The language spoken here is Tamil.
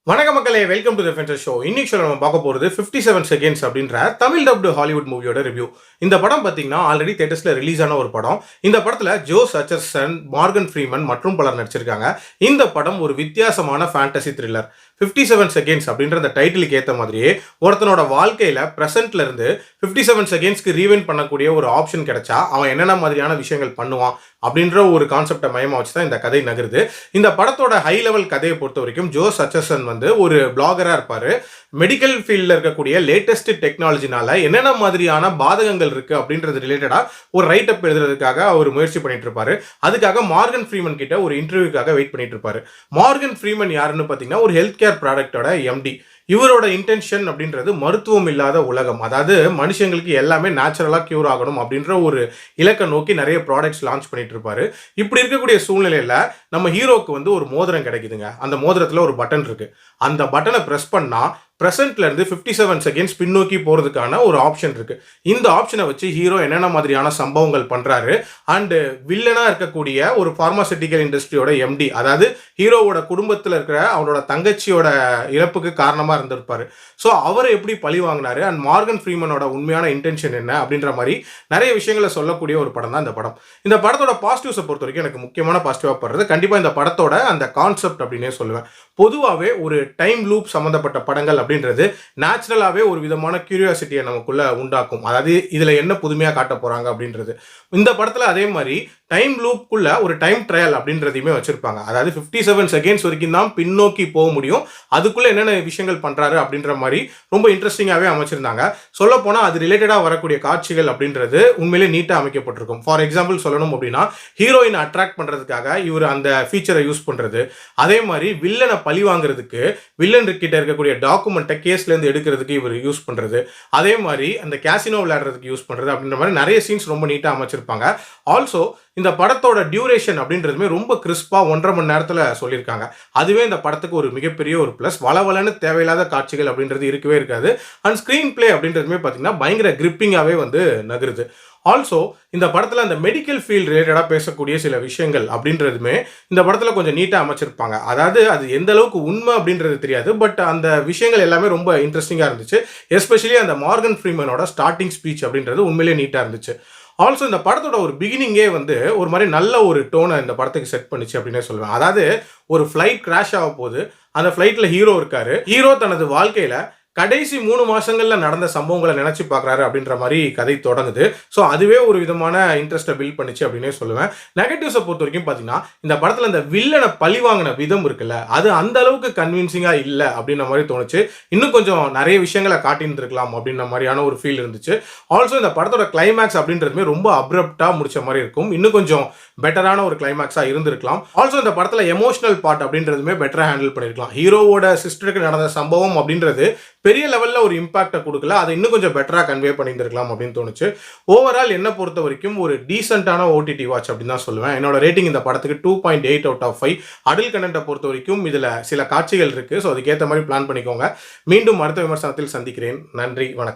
வணக்கம் மக்களே, வெல்கம் டு தி ஃபென்சர் ஷோ. இன்னைக்கு ஷோ நம்ம பார்க்க போகிறது 57 செகண்ட்ஸ் அப்படின்ற தமிழ் டப்டு ஹாலிவுட் மூவியோட ரிவ்யூ. இந்த படம் பார்த்தீங்கன்னா ஆல்ரெடி தியேட்டர்ஸ்ல ரிலீஸ் ஆன ஒரு படம். இந்த படத்தில் ஜோஸ் ஹட்சர்சன், மார்கன் ஃப்ரீமன் மற்றும் பலர் நடிச்சிருக்காங்க. இந்த படம் ஒரு வித்தியாசமான ஃபேண்டசி த்ரில்லர். 57 செகண்ட்ஸ் அப்படின்ற அந்த டைட்டிலுக்கு ஏற்ற மாதிரியே ஒருத்தனோட வாழ்க்கையில் ப்ரெசென்ட்ல இருந்து 57 செகண்ட்ஸ்க்கு ரீவைண்ட் பண்ணக்கூடிய ஒரு ஆப்ஷன் கிடைச்சா அவன் என்னென்ன மாதிரியான விஷயங்கள் பண்ணுவான் அப்படின்ற ஒரு கான்செப்டை மையமாக வச்சு தான் இந்த கதை நகருது. இந்த படத்தோட ஹை லெவல் கதையை பொறுத்த வரைக்கும் ஜோஸ் ஹட்சர்சன் ஒரு பிளாகராக இருப்பார். மெடிக்கல் ஃபீல்டில் இருக்கக்கூடிய லேட்டஸ்ட் டெக்னாலஜினால என்னென்ன மாதிரியான பாதகங்கள் இருக்கு அப்படின்றது ரிலேட்டடாக ஒரு ரைட் அப் எழுதுறதுக்காக அவர் முயற்சி பண்ணிட்டு இருப்பாரு. அதுக்காக மார்கன் ஃப்ரீமன் கிட்ட ஒரு இன்டர்வியூக்காக வெயிட் பண்ணிட்டு இருப்பாரு. மார்கன் ஃப்ரீமன் யாருன்னு பார்த்தீங்கன்னா ஒரு ஹெல்த் கேர் ப்ராடக்டோட எம்டி. இவரோட இன்டென்ஷன் அப்படின்றது மருத்துவம் இல்லாத உலகம், அதாவது மனுஷங்களுக்கு எல்லாமே நேச்சுரலாக கியூர் ஆகணும் அப்படின்ற ஒரு இலக்கை நோக்கி நிறைய ப்ராடக்ட்ஸ் லான்ச் பண்ணிட்டு இருப்பாரு. இப்படி இருக்கக்கூடிய சூழ்நிலையில் நம்ம ஹீரோக்கு ஒரு மோதிரம் கிடைக்குதுங்க. அந்த மோதிரத்தில் ஒரு பட்டன் இருக்கு. அந்த பட்டனை ப்ரெஸ் பண்ணா ப்ரெசென்ட்ல இருந்து 57 செகண்ட்ஸ் பின்னோக்கி போறதுக்கான ஒரு ஆப்ஷன் இருக்கு. இந்த ஆப்ஷனை வச்சு ஹீரோ என்னென்ன மாதிரியான சம்பவங்கள் பண்றாரு அண்ட் வில்லனா இருக்கக்கூடிய ஒரு பார்மாசூட்டிக்கல் இண்டஸ்ட்ரியோட எம்டி, அதாவது ஹீரோவோட குடும்பத்தில் இருக்கிற அவனோட தங்கச்சியோட இறப்புக்கு காரணமா இருந்திருப்பாரு. ஸோ அவரை எப்படி பழி வாங்கினாரு அண்ட் மார்கன் ஃப்ரீமனோட உண்மையான இன்டென்ஷன் என்ன அப்படின்ற மாதிரி நிறைய விஷயங்களை சொல்லக்கூடிய ஒரு படம் தான் இந்த படம். இந்த படத்தோட பாசிட்டிவ்ஸை பொறுத்த வரைக்கும் எனக்கு முக்கியமான பாசிட்டிவாக படுறது கண்டிப்பாக இந்த படத்தோட அந்த கான்செப்ட் அப்படின்னே சொல்லுவேன். பொதுவாகவே ஒரு டைம் லூப் சம்மந்தப்பட்ட படங்கள் அப்படின்றது நேச்சுரலாகவே ஒரு விதமான கியூரியாசிட்டியை நமக்குள்ள உண்டாக்கும். அதாவது இதில் என்ன புதுமையாக காட்ட போகிறாங்க அப்படின்றது. இந்த படத்தில் அதே மாதிரி டைம் லூப்புக்குள்ள ஒரு டைம் ட்ரையல் அப்படின்றதையுமே வச்சிருப்பாங்க. அதாவது 57 செகண்ட்ஸ் வரைக்கும் தான் பின்னோக்கி போக முடியும். அதுக்குள்ள என்னென்ன விஷயங்கள் பண்றாரு அப்படின்ற மாதிரி ரொம்ப இன்ட்ரெஸ்டிங்காகவே அமைச்சிருந்தாங்க. சொல்ல போனால் அது ரிலேட்டடாக வரக்கூடிய காட்சிகள் அப்படின்றது உண்மையிலே நீட்டாக அமைக்கப்பட்டிருக்கும். ஃபார் எக்ஸாம்பிள் சொல்லணும் அப்படின்னா ஹீரோயினை அட்ராக்ட் பண்ணுறதுக்காக இவர் அந்த ஃபீச்சரை யூஸ் பண்ணுறது, அதே மாதிரி வில்லனை பழி வாங்குறதுக்கு வில்லன் கிட்ட இருக்கக்கூடிய டாக்குமெண்ட்டை கேஸ்லேருந்து எடுக்கிறதுக்கு இவர் யூஸ் பண்ணுறது, அதே மாதிரி அந்த கேசினோ விளையாடுறதுக்கு யூஸ் பண்ணுறது அப்படின்ற மாதிரி நிறைய சீன்ஸ் ரொம்ப நீட்டாக அமைச்சிருப்பாங்க. ஆல்சோ இந்த படத்தோட டியூரேஷன் அப்படின்றதுமே ரொம்ப கிறிஸ்பா 1.5 மணி நேரத்தில் சொல்லியிருக்காங்க. அதுவே இந்த படத்துக்கு ஒரு மிகப்பெரிய ஒரு ப்ளஸ். வளவலன்னு தேவையில்லாத காட்சிகள் அப்படின்றது இருக்கவே இருக்காது. அண்ட் ஸ்க்ரீன் பிளே அப்படின்றதுமே பார்த்தீங்கன்னா பயங்கர கிரிப்பிங்காகவே நகருது. ஆல்சோ இந்த படத்தில் அந்த மெடிக்கல் ஃபீல்டு ரிலேட்டடாக பேசக்கூடிய சில விஷயங்கள் அப்படின்றதுமே இந்த படத்தில் கொஞ்சம் நீட்டாக அமைச்சிருப்பாங்க. அதாவது அது எந்த அளவுக்கு உண்மை அப்படின்றது தெரியாது, பட் அந்த விஷயங்கள் எல்லாமே ரொம்ப இன்ட்ரெஸ்டிங்காக இருந்துச்சு. எஸ்பெஷலி அந்த மார்கன் ஃப்ரீமனோட ஸ்டார்டிங் ஸ்பீச் அப்படின்றது உண்மையிலேயே நீட்டாக இருந்துச்சு. ஆல்சோ இந்த படத்தோட ஒரு பிகினிங்கே ஒரு மாதிரி நல்ல ஒரு டோனை இந்த படத்துக்கு செட் பண்ணிச்சு அப்படின்னே சொல்லுவேன். அதாவது ஒரு ஃப்ளைட் கிராஷ் ஆக போகுது. அந்த ஃப்ளைட்டில் ஹீரோ இருக்காரு. ஹீரோ தனது வாழ்க்கையில் கடைசி 3 மாசங்கள்ல நடந்த சம்பவங்களை நினைச்சு பார்க்குறாரு அப்படின்ற மாதிரி கதை தொடங்குது. ஸோ அதுவே ஒரு விதமான இன்ட்ரெஸ்ட்டை பில்ட் பண்ணிச்சு அப்படின்னே சொல்லுவேன். நெகட்டிவ்ஸை பொறுத்த வரைக்கும் பார்த்தீங்கன்னா இந்த படத்தில் இந்த வில்லனை பழி வாங்கின விதம் இருக்குல்ல, அது அந்த அளவுக்கு கன்வின்சிங்காக இல்லை அப்படின்ற மாதிரி தோணுச்சு. இன்னும் கொஞ்சம் நிறைய விஷயங்களை காட்டியிருந்துருக்கலாம் அப்படின்ற மாதிரியான ஒரு ஃபீல் இருந்துச்சு. ஆல்சோ இந்த படத்தோட கிளைமேக்ஸ் அப்படின்றதுமே ரொம்ப அப்ரப்டாக முடிச்ச மாதிரி இருக்கும். இன்னும் கொஞ்சம் பெட்டரான ஒரு கிளைமேக்ஸாக இருந்திருக்கலாம். ஆல்சோ இந்த படத்தில் எமோஷனல் பார்ட் அப்படின்றதுமே பெட்டராக ஹேண்டில் பண்ணியிருக்கலாம். ஹீரோவோட சிஸ்டருக்கு நடந்த சம்பவம் அப்படின்றது பெரிய லெவலில் ஒரு இம்பாக்டை கொடுக்கல, அதை இன்னும் கொஞ்சம் பெட்டராக கன்வே பண்ணியிருந்திருக்கலாம் அப்படின்னு தோணுச்சு. ஓவரால் என்ன பொறுத்த வரைக்கும் ஒரு டீசென்டான ஓடிடி வாட்ச் அப்படின்னு தான் சொல்லுவேன். என்னோட ரேட்டிங் இந்த படத்துக்கு 2.8 அவுட் ஆஃப் 5. அடல்ட் கண்டென்ட்டை பொறுத்த வரைக்கும் இதில் சில காட்சிகள் இருக்குது. ஸோ அதுக்கேற்ற மாதிரி பிளான் பண்ணிக்கோங்க. மீண்டும் அடுத்த விமர்சனத்தில் சந்திக்கிறேன். நன்றி, வணக்கம்.